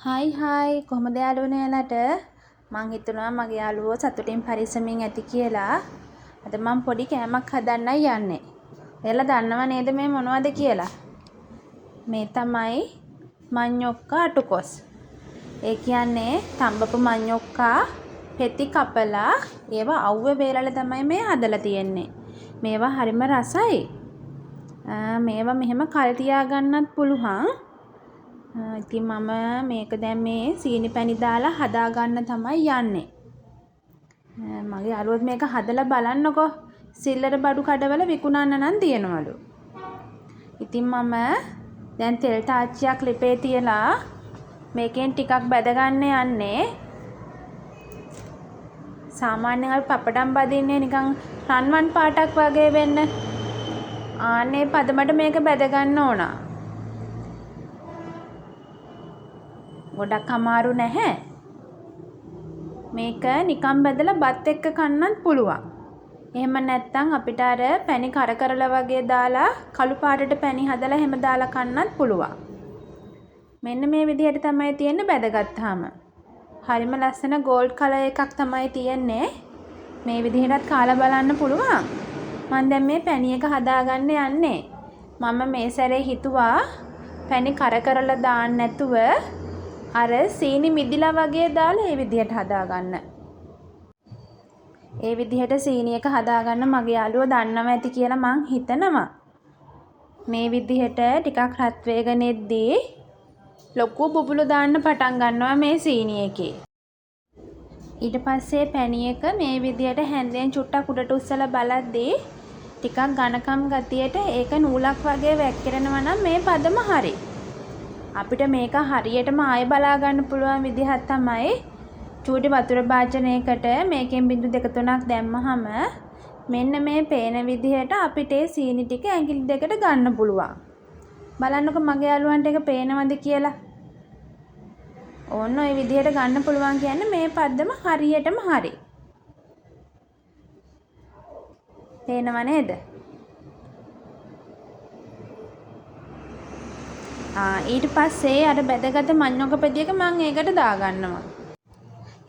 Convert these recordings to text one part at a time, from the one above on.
Hi කොහොමද යාළුවනේ යාලට මං හිතනවා මගේ යාළුවෝ සතුටින් පරිස්සමින් ඇති කියලා. අද මං පොඩි කෑමක් හදන්නයි යන්නේ. ඔයාලා දන්නව නේද මේ මොනවද කියලා? මේ තමයි මඤ්ඤොක්කා අටුකොස්. ඒ කියන්නේ තඹපු මඤ්ඤොක්කා පෙති කපලා ඒවා අවුවේ බේරලා තමයි මේ හදලා තියෙන්නේ. මේවා හරිම රසයි. මේවා මෙහෙම කල් තියාගන්නත් පුළුවන්. ඉතින් මම මේක දැන් මේ සීනි පැණි දාලා හදාගන්න තමයි යන්නේ. මගේ යාළුවොත් මේක හදලා බලන්නකෝ. සිල්ලර බඩු කඩවල විකුණන්න නම් තියනවලු. ඉතින් මම දැන් තෙල් තාච්චියක් ලිපේ තියලා මේකෙන් ටිකක් බැද ගන්න යන්නේ. සාමාන්‍යයෙන් අපි පපඩම් බදින්නේ නිකන් රන්වන් පාටක් වගේ වෙන්න. ආන්නේ පදමට මේක බැද ගන්න ඕන. ගොඩක් අමාරු නැහැ. මේක නිකන් බැදලා බත් එක්ක කන්නත් පුළුවන්. එහෙම නැත්නම් අපිට අර පැණි කරකරලා වගේ දාලා කළු පාටට පැණි හදලා එහෙම දාලා කන්නත් පුළුවන්. මෙන්න මේ විදිහට තමයි තියෙන්නේ බැදගත්තාම. හරිම ලස්සන ගෝල්ඩ් කලර් එකක් තමයි තියෙන්නේ. මේ විදිහටත් කාලා බලන්න පුළුවන්. මම දැන් මේ පැණි එක හදාගන්න යන්නේ. මම මේ සැරේ හිතුවා පැණි කරකරලා දාන්න නැතුව අර සීනි මිදිලා වගේ දාලා ඒ විදිහට හදාගන්න. ඒ විදිහට සීනි එක හදාගන්න මගේ යාළුවෝ දන්නව ඇති කියලා මං හිතනවා. මේ විදිහට ටිකක් රත් වේගන එද්දී ලොකු බුබුලු දාන්න පටන් ගන්නවා මේ සීනි එකේ. ඊට පස්සේ පැණි එක මේ විදිහට හැන්දෙන් චුට්ටක් උඩට උස්සලා බලද්දී ටිකක් ඝනකම් ගතියට ඒක නූලක් වගේ වැක්කිරෙනවා නම් මේ පදම හරි. අපිට මේක හරියටම ආයෙ බලා ගන්න පුළුවන් විදිහක් තමයි චූටි වතුර භාජනයකට මේකෙන් බිඳු 2-3ක් දැම්මහම මෙන්න මේ පේන විදිහට අපිට සීනි ටික ඇඟිලි දෙකට ගන්න පුළුවන්. බලන්නකො මගේ යාළුවන්ට ඒක පේනවද කියලා. ඕන්න ඔය විදිහට ගන්න පුළුවන් කියන්නේ මේ පද්දම හරියටම හරි. පේනව නේද? ඊට පස්සේ අර බැදගත මඤ්ඤොක පෙදියක මම ඒකට දාගන්නවා.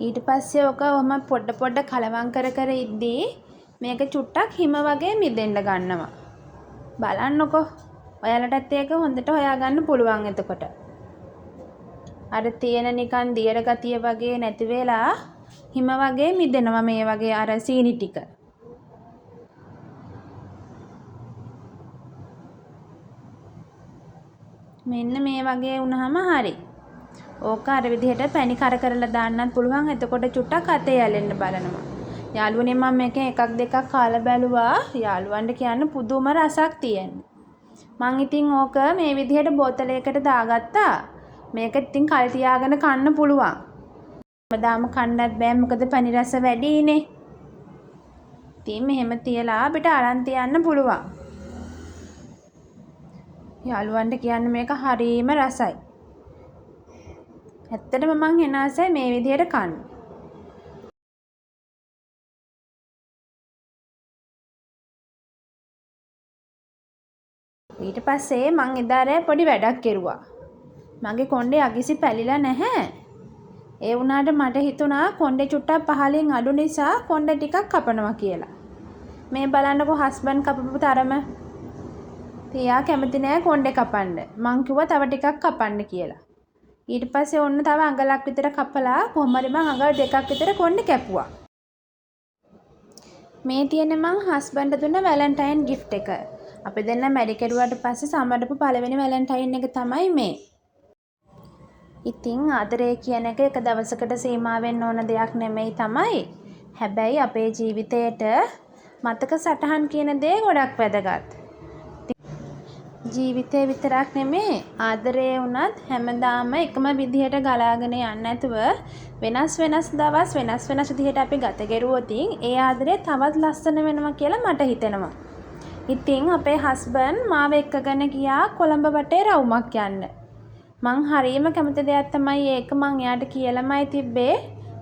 ඊට පස්සේ ඔක ඔහම පොඩ කලවම් කර ඉද්දී මේක චුට්ටක් හිම වගේ මිදෙන්න ගන්නවා. බලන්නකෝ. ඔයාලටත් ඒක හොඳට හොයාගන්න පුළුවන් එතකොට. අර තියෙන නිකන් දියර ගතිය වගේ නැති වෙලා හිම වගේ මිදෙනවා මේ වගේ අර සීනි ටික. මෙන්න මේ වගේ වුණාම හරි. ඕක අර විදිහට පැණි කරලා දාන්නත් පුළුවන්. එතකොට චුට්ටක් අතේ ඇලෙන්න බලනවා. යාළුවනේ මම මේකෙන් එකක් දෙකක් කාලා බැලුවා. යාළුවන්ට කියන්න පුදුම රසක් තියෙනවා. මං ඉතින් ඕක මේ විදිහට බෝතලයකට දාගත්තා. මේක ඉතින් කල් තියාගෙන කන්න පුළුවන්. හැමදාම කන්නත් බෑ මොකද පැණි රස වැඩිනේ. ඉතින් මෙහෙම තියලා අපිට අරන් තියන්න පුළුවන්. යාළුවන්ට කියන්නේ මේක හරීම රසයි. ඇත්තටම මං එන ආසයි මේ විදිහට කන්න. ඊට පස්සේ මං එදා පොඩි වැඩක් කෙරුවා. මගේ කොණ්ඩේ අගිසි පැලිලා නැහැ. ඒ වුණාට මට හිතුණා කොණ්ඩේ චුට්ටක් පහලින් අඩු නිසා කොණ්ඩේ ටිකක් කපනවා කියලා. මේ බලන්නකො හස්බන්ඩ් කපපු තරම. තියා කැමති නෑ කොණ්ඩේ කපන්න. මං කිව්වා තව ටිකක් කපන්න කියලා. ඊට පස්සේ ඔන්න තව අඟලක් විතර කපලා කොහොම හරි මං අඟල් 2ක් විතර කොණ්ඩේ කැපුවා. මේ තියෙන්නේ මං හස්බන්ඩ් දුන්න වැලන්ටයින් gift එක. අපි දෙන්න මැරි කෙරුවාට පස්සේ සමරපු පළවෙනි වැලන්ටයින් එක තමයි මේ. ඉතින් ආදරය කියන එක දවසකට සීමා වෙන්න ඕන දෙයක් නෙමෙයි තමයි. හැබැයි අපේ ජීවිතේට මතක සටහන් කියන දේ ගොඩක් වැදගත්. ජීවිතේ විතරක් නෙමේ ආදරය වුණත් හැමදාම එකම විදිහට ගලාගෙන යන්නේ නැතුව වෙනස් දවස් වෙනස් විදිහට අපි ගත කෙරුවොත් ඒ ආදරය තවත් ලස්සන වෙනවා කියලා මට හිතෙනවා. ඉතින් අපේ හස්බන්ඩ් මාව එක්කගෙන ගියා කොළඹ වටේ රවුමක් යන්න. මං හරියම කැමති දෙයක් තමයි ඒක මං එයාට කියලාමයි තිබ්බේ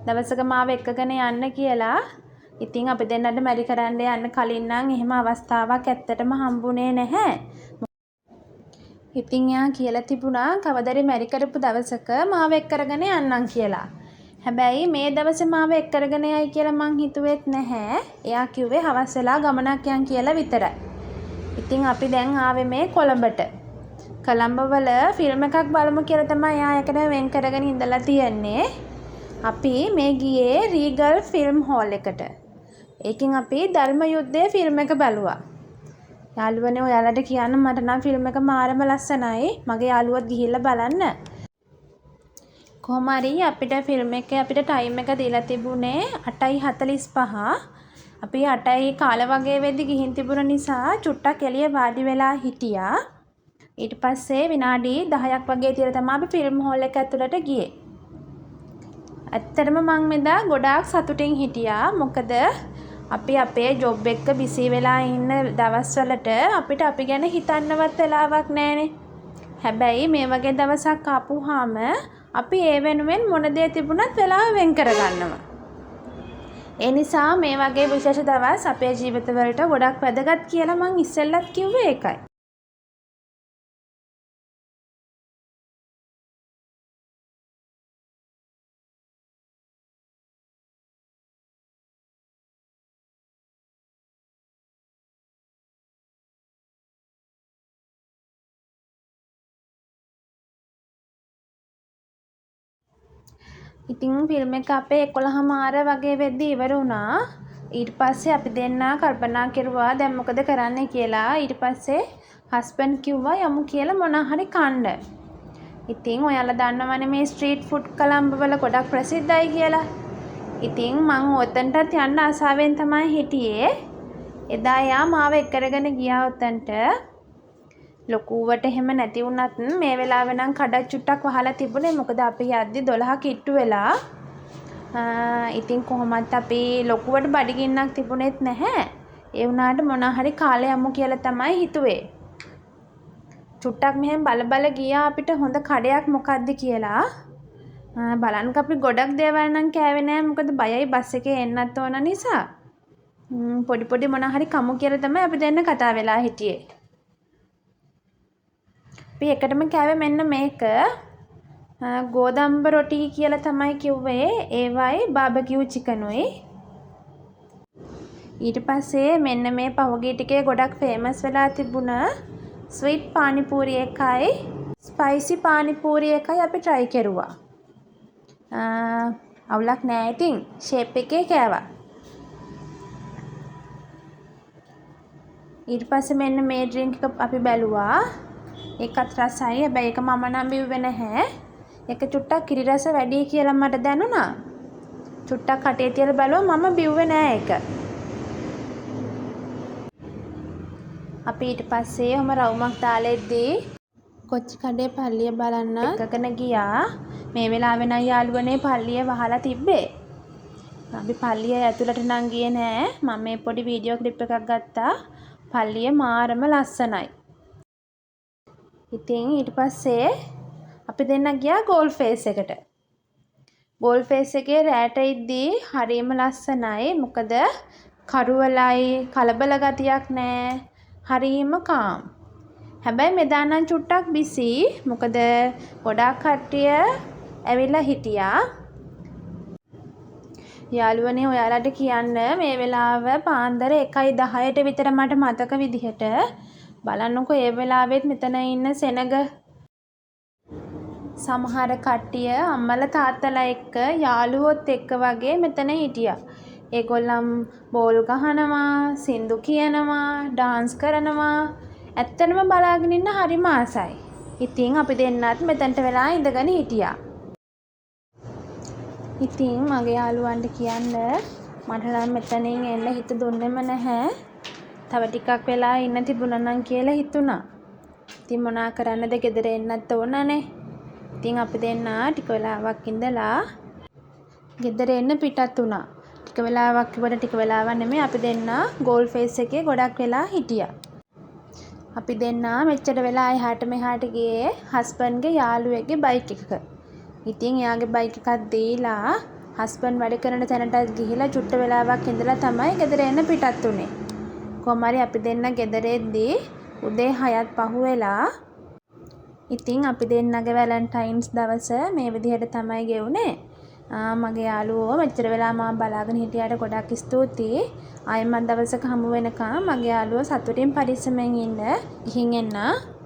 දවසක මාව එක්කගෙන යන්න කියලා. ඉතින් අපි දෙන්නට මැරි කරන්න යන්න කලින් නම් එහෙම අවස්ථාවක් ඇත්තටම හම්බුනේ නැහැ. ඉතින් එයා කියලා තිබුණා කවදරි මැරි කරපු දවසක මාව එක් කරගෙන යන්නම් කියලා. හැබැයි මේ දවසේ මාව එක් කරගෙන යයි කියලා මං හිතුවෙත් නැහැ. එයා කිව්වේ හවස් වෙලා ගමනක් යන් කියලා විතරයි. ඉතින් අපි දැන් ආවේ මේ කොළඹට. කොළඹ වල ෆිල්ම් එකක් බලමු කියලා තමයි එයා එකට වෙන් කරගෙන ඉඳලා තියන්නේ. අපි මේ ගියේ රීගල් ෆිල්ම් හෝල් එකට. ඒකෙන් අපි ධර්ම යුද්ධයේ ෆිල්ම් එක බැලුවා. යාළුවනේ ඔයාලට කියන්න මට නම් ෆිල්ම් එක මාරම ලස්සනයි. මගේ යාළුවොත් ගිහිල්ලා බලන්න. කොහොම හරි අපිට ෆිල්ම් එකේ අපිට ටයිම් එක දීලා තිබුණේ 8:45. අපි 8:00 කාල වගේ වෙද්දි ගිහින් තිබුණ නිසා චුට්ටක් එළිය වාඩි වෙලා හිටියා. ඊට පස්සේ විනාඩි 10ක් වගේ තියලා තමයි අපි ෆිල්ම් හෝල් එක ඇතුළට ගියේ. ඇත්තටම මං මෙදා ගොඩාක් සතුටින් හිටියා. මොකද අපි අපේ ජොබ් එක බිසි වෙලා ඉන්න දවස්වලට අපිට අපි ගැන හිතන්නවත් වෙලාවක් නැහැනේ. හැබැයි මේ වගේ දවසක් ආපුවාම අපි ඒ වෙනුවෙන් මොන දේ තිබුණත් වෙලාව වෙන් කරගන්නවා. ඒ නිසා මේ වගේ විශේෂ දවස් අපේ ජීවිතවලට ගොඩක් වැදගත් කියලා මං ඉස්සෙල්ලත් කිව්වේ ඒකයි. ඉතින් ෆිල්ම් එක අපේ 11:00 වගේ වෙද්දි ඉවර වුණා. ඊට පස්සේ අපි දෙන්නා කල්පනා කරුවා දැන් මොකද කරන්න කියලා. ඊට පස්සේ හස්බන්ඩ් කිව්වා යමු කියලා මොනවා හරි කන්න. ඉතින් ඔයාලා දන්නවනේ මේ ස්ට්‍රීට් ෆුඩ් කොළඹ වල ගොඩක් ප්‍රසිද්ධයි කියලා. ඉතින් මං ඔතනටත් යන්න ආසාවෙන් තමයි හිටියේ. එදා යා මාව එක් කරගෙන ගියා ඔතනට. ලොකුවට එහෙම නැති වුණත් මේ වෙලාවේ නම් කඩක් චුට්ටක් වහලා තිබුණේ. මොකද අපි යද්දි 12 කිට්ටු වෙලා. ඉතින් කොහොමත් අපි ලොකුවට බඩගින්නක් තිබුණෙත් නැහැ. ඒ වුණාට මොනවා හරි කාලේ යමු කියලා තමයි හිතුවේ. චුට්ටක් මෙහෙම බල ගියා අපිට හොඳ කඩයක් මොකද්ද කියලා. බලන්නක අපි ගොඩක් දේවල් නම් කෑවේ නෑ. මොකද බයයි බස් එකේ එන්නත් ඕන නිසා. පොඩි මොනවා හරි කමු කියලා තමයි අපි දෙන්න කතා වෙලා හිටියේ. අපි එකටම කෑවේ මෙන්න මේක. ගෝදම්බ රොටි කියලා තමයි කිව්වේ. ඒවයි බාබකියු චිකනුයි. ඊට පස්සේ මෙන්න මේ පහුගිය ටිකේ ගොඩක් ෆේමස් වෙලා තිබුණ ස්වීට් පානිපූරි එකයි ස්පයිසි පානිපූරි එකයි අපි try කරුවා. අවුලක් නෑ ඉතින් ෂේප් එකේ කෑවා. ඊට පස්සේ මෙන්න මේ ඩ්‍රින්ක් එක අපි බැලුවා. ඒකත් රසයි. හැබැයි ඒක මම නම් බිව්වේ නැහැ. ඒක චුට්ටක් කිරි රස වැඩි කියලා මට දැනුණා. චුට්ටක් කටේ තියලා බැලුවා මම බිව්වේ නෑ ඒක. අපි ඊට පස්සේ ඔහම රවුමක් දාලෙද්දී කොච්චි කඩේ පල්ලිය බලන්න එකකන ගියා. මේ වෙලාවේ නම් යාළුවනේ පල්ලිය වහලා තිබ්බේ. අපි පල්ලිය ඇතුළට නම් ගියේ නෑ. මම මේ පොඩි වීඩියෝ ක්ලිප් එකක් ගත්තා. පල්ලිය මාරම ලස්සනයි. ඉතින් ඊට පස්සේ අපි දෙන්න ගියා ගෝල් ෆේස් එකට. ගෝල් ෆේස් එකේ රැට ඉද්දී හරිම ලස්සනයි. මොකද කරුවලයි කලබල ගතියක් නෑ. හරිම කාම්. හැබැයි මෙදා නම් චුට්ටක් බිසි. මොකද ගොඩාක් කට්ටිය ඇවිල්ලා හිටියා. යාළුවනේ ඔයාලට කියන්න මේ වෙලාව පාන්දර 1:10ට විතර මට මතක විදිහට බලන්නකො ඒ වෙලාවෙත් මෙතන ඉන්න සෙනග සමහර කට්ටිය අම්මලා තාත්තලා එක්ක යාළුවොත් එක්ක වගේ මෙතන හිටියා. ඒගොල්ලන් බෝල් ගහනවා, සින්දු කියනවා, ඩාන්ස් කරනවා. ඇත්තටම බලාගෙන ඉන්න හරිම ආසයි. ඉතින් අපි දෙන්නත් මෙතනට වෙලා ඉඳගෙන හිටියා. ඉතින් මගේ යාළුවන්ට කියන්න මට නම් මෙතනින් එන්න හිත දුන්නෙම නැහැ. තව ටිකක් වෙලා ඉන්න තිබුණා නම් කියලා හිතුණා. ඉතින් මොනා කරන්නද ගෙදර එන්නත් ඕනනේ. ඉතින් අපි දෙන්න ටික වෙලාවක් ඉඳලා ගෙදර එන්න පිටත් වුණා. ටික වෙලාවක් ඉවර ටික වෙලාවක් නෙමෙයි අපි දෙන්න ගෝල් ෆේස් එකේ ගොඩක් වෙලා හිටියා. අපි දෙන්න මෙච්චර වෙලා එහාට මෙහාට ගියේ හස්බන්ඩ්ගේ යාළුවෙක්ගේ බයික් එකක. ඉතින් එයාගේ බයික් එකක් දීලා හස්බන්ඩ් වැඩ කරන තැනටත් ගිහිලා චුට්ට වෙලාවක් ඉඳලා තමයි ගෙදර එන්න පිටත් උනේ. කොහොම හරි අපි දෙන්න ගෙදර එද්දී උදේ 6ත් පහු වෙලා ඉතින් අපි දෙන්නගේ වැලන්ටයින්ස් දවස මේ විදිහට තමයි ගෙවුනේ. මගේ යාළුවෝ මෙච්චර වෙලා මාව බලාගෙන හිටියට ගොඩක් ස්තුතියි. ආයෙමත් දවසක හමු වෙනකම් මගේ යාළුවෝ සතුටින් පරිස්සමෙන් ඉන්න. ගිහින් එන්න.